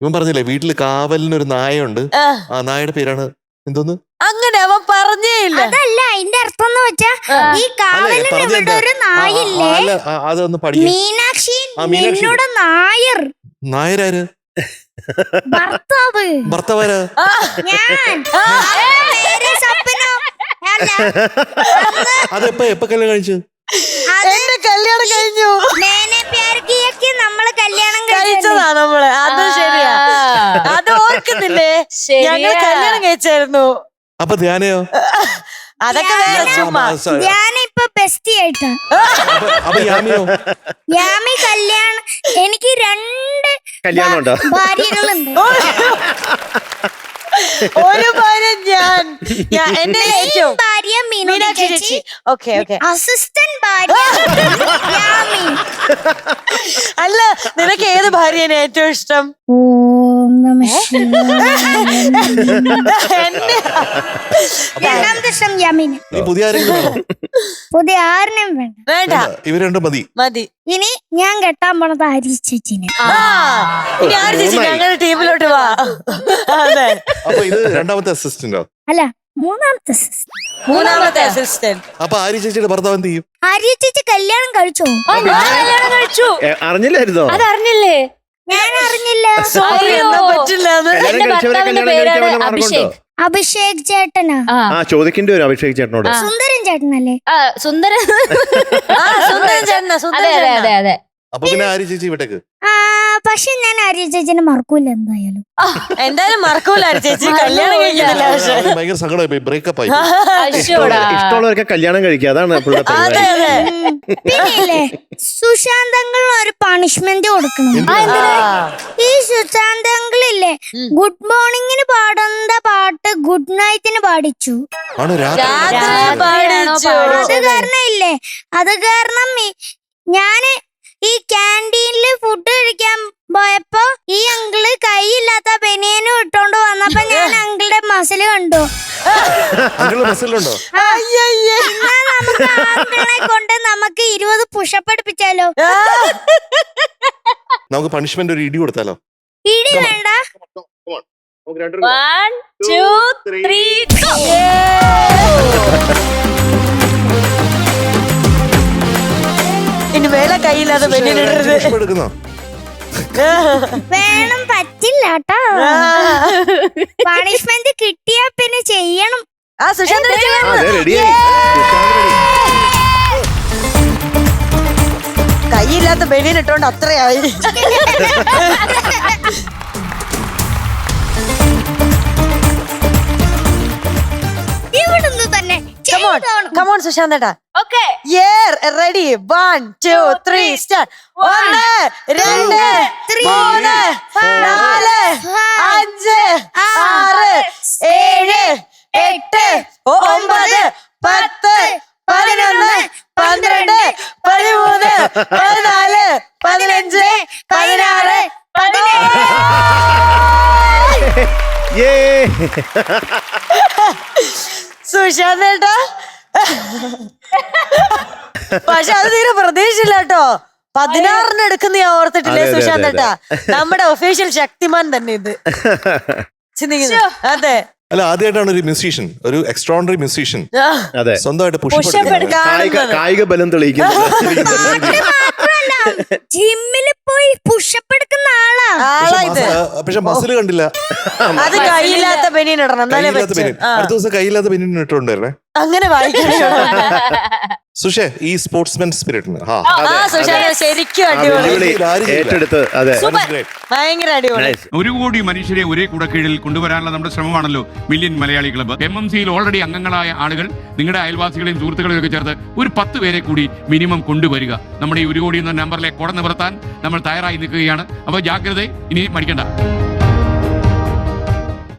ഇവൻ പറഞ്ഞില്ലേ വീട്ടില് കാവലിനൊരു നായുണ്ട്, ആ നായയുടെ പേരാണ് എന്തോന്ന്? അങ്ങനെ അവൻ പറഞ്ഞേ ഇല്ല. അതല്ല അതിന്റെ അർത്ഥം എന്ന് വെച്ചാ ഈ കാവലിന് ഇവിടെ ഒരു നായില്ലേ, അതൊന്ന് പഠിക്കും. മീനാക്ഷി നിന്നോട് നായർ. നായരാര്? ഭർത്താവ്. ഭർത്താവാരാ? ഞാൻ. അതെപ്പ കല്യാണം കഴിച്ചു? എന്റെ കല്യാണം കഴിഞ്ഞു. നമ്മള് കല്യാണം കഴിച്ചതാ നമ്മള്. അത് ശരിയാ, അത് ഓർക്കുന്നില്ലേ? ഞങ്ങൾ കല്യാണം കഴിച്ചായിരുന്നു. അപ്പൊ ധ്യാനയോ? അതൊക്കെ വേറെ ചുമ്മാ. ഞാനിപ്പൊ ബെസ്റ്റി ആയിട്ടാ. അപ്പൊ യാമിയോ? യാമി കല്യാണം, എനിക്ക് 2 കല്യാണം ഭാര്യകളുണ്ട്. ഒരു ഭാര്യ ഞാൻ, എന്റെ ഏറ്റവും ഭാര്യ മീനാക്ഷി ചേച്ചി. Okay okay. അസിസ്റ്റന്റ് ഭാര്യ യാമി. അല്ല, നിനക്ക് ഏത് ഭാര്യയാണ് ഏറ്റവും ഇഷ്ടം? ഓം നമഃ ശിവായ. രണ്ടാമത്തെ ഇഷ്ടം യാമിന്. പുതിയ ആരെങ്കിലും? പുതിയ ആരിനും വേണ്ട. വേണ്ട, ഇവർ രണ്ടും മതി. മതി. ഇനി ഞാൻ കെട്ടാൻ പോണത് ആര്യ ചേച്ചിനെ. ഇനി ആര് ചേച്ചി ഞങ്ങളുടെ ടീമിലോട്ട് വാ. അതെ. അപ്പൊ ഇത് രണ്ടാമത്തെ അസിസ്റ്റന്റോ? അല്ല, മൂന്നാമത്തെ മൂന്നാമത്തെ അസിസ്റ്റന്റ്. അപ്പൊ ആര്യ ചേച്ചിയുടെ ഭർത്താവ് എന്ത് ചെയ്യും? ആര്യ ചേച്ചി കല്യാണം കഴിച്ചോ? കല്യാണം കഴിച്ചു. അറിഞ്ഞില്ലായിരുന്നോ? അതറിഞ്ഞില്ലേ? ഞാൻ അറിഞ്ഞില്ല. സോറി, എന്നാ പറ്റില്ല. അഭിഷേക് ചേട്ടനാ. ചോദിക്കേണ്ടി വരും അഭിഷേക് ചേട്ടനോട്. സുന്ദരൻ ചേട്ടനല്ലേ? സുന്ദരൻ ചേട്ടനാ. അതെ അതെ. അപ്പൊ പിന്നെ ആര്യ ചേച്ചി വിട്ടേക്ക്. പക്ഷെ ഞാൻ ആര്യ ചേച്ചിനെ മറക്കൂല എന്തായാലും. എന്തായാലും മറക്കൂല ചേച്ചി. കല്യാണം കഴിക്കുന്നില്ല. പക്ഷെ ഭയങ്കര സങ്കടമായി, ബ്രേക്കപ്പ് ആയി. ഇഷ്ടമുള്ളവർക്ക് കല്യാണം കഴിക്കുക, അതാണ് അതെ അതെ. പിന്നെയില്ലേ, സുശാന്തങ്ങൾ ഒരു പണിഷ്മെന്റ് കൊടുക്കണം. ഈ സുശാന്തങ്ങളില്ലേ, ഗുഡ് മോർണിംഗിന് പാടുന്ന പാട്ട് ഗുഡ് നൈറ്റിന് പാടിച്ചു. അത് കാരണം ഞാന് ഈ ക്യാൻറ്റീനില് ഫുഡ് കഴിക്കാൻ പോയപ്പോ ഈ അങ്കിള് കൈയില്ലാത്ത ബനിയനും ഇട്ടോണ്ട് വന്നപ്പോ ഞാൻ അങ്കിളുടെ മസിൽ കണ്ടു. മസിലുണ്ടോ? നമുക്ക് അങ്കിളിനെ കൊണ്ട് നമുക്ക് 20 പുഷപ്പ് എടുപ്പിച്ചാലോ? നമുക്ക് പണിഷ്മെന്റ് ഒരു ഇടി കൊടുത്താലോ? ഇടി വേണ്ട. 1 2 3 ഇനി വേല കയ്യില്ലാതെ എടുക്കുന്നോ? വേണം, പറ്റില്ല കേട്ടോ. പണിഷ്മെന്റ് കിട്ടിയാ പിന്നെ ചെയ്യണം. കൈയില്ലാത്ത ബനിയൻ ഇട്ടോണ്ട് അത്രയായി. ഇവിടുന്ന് തന്നെ സുശാന്തേട്ടാ. Okay, ready? 1 2 3 സ്റ്റാർട്ട്. 1 2 3 4 5 6 7 8 9 10 11 12 13 14 15 16 സുശാന്തേട്ടാ. പക്ഷെ അത് തീരെ പ്രതീക്ഷിച്ചില്ല കേട്ടോ. 16 എടുക്കുന്ന ഞാൻ ഓർത്തിട്ടില്ലേ സുശാന്തേട്ടാ? നമ്മുടെ ഒഫീഷ്യൽ ശക്തിമാൻ തന്നെ ഇത്. ചിന്തിക്കുന്നു. അതെ. അല്ല, ആദ്യമായിട്ടാണ് ഒരു മ്യൂസീഷ്യൻ, ഒരു എക്സ്ട്രോണറി മ്യൂസീഷ്യൻ സ്വന്തമായിട്ട് കായിക ബലം തെളിയിക്കുന്നു. ജിമ്മില് പോയി പുഷപ്പ് എടുക്കുന്ന ആളാ ഇത്. പക്ഷെ മസിൽ കണ്ടില്ല. അത് കയ്യില്ലാത്ത ബനിയൻ ഇടണം. അടുത്ത ദിവസം കയ്യില്ലാത്ത ബനിയൻ ഇട്ടുണ്ടായിരുന്നേ. അങ്ങനെ വായിക്കണം. സുഷേ, ഈ സ്പോർട്സ്മാൻ സ്പിരിറ്റിന് ശരിക്കും അടിപൊളി, ഭയങ്കര അടിപൊളി. 1 കോടി മനുഷ്യരെ ഒരേ കുടക്കീഴിൽ കൊണ്ടുവരാനുള്ള നമ്മുടെ ശ്രമമാണല്ലോ മില്യൺ മലയാളി ക്ലബ്ബ്. MMCയിൽ ഓൾറെഡി അംഗങ്ങളായ ആളുകൾ നിങ്ങളുടെ അയൽവാസികളെയും സുഹൃത്തുക്കളെയും ഒക്കെ ചേർത്ത് ഒരു 10 പേരെ കൂടി മിനിമം കൊണ്ടുവരിക. നമ്മുടെ ഈ 1 കോടി എന്ന നമ്പറിലെ കുട നിവർത്താൻ നമ്മൾ തയ്യാറായി നിൽക്കുകയാണ്. അപ്പോൾ ജാഗ്രത, ഇനി മടിക്കണ്ട.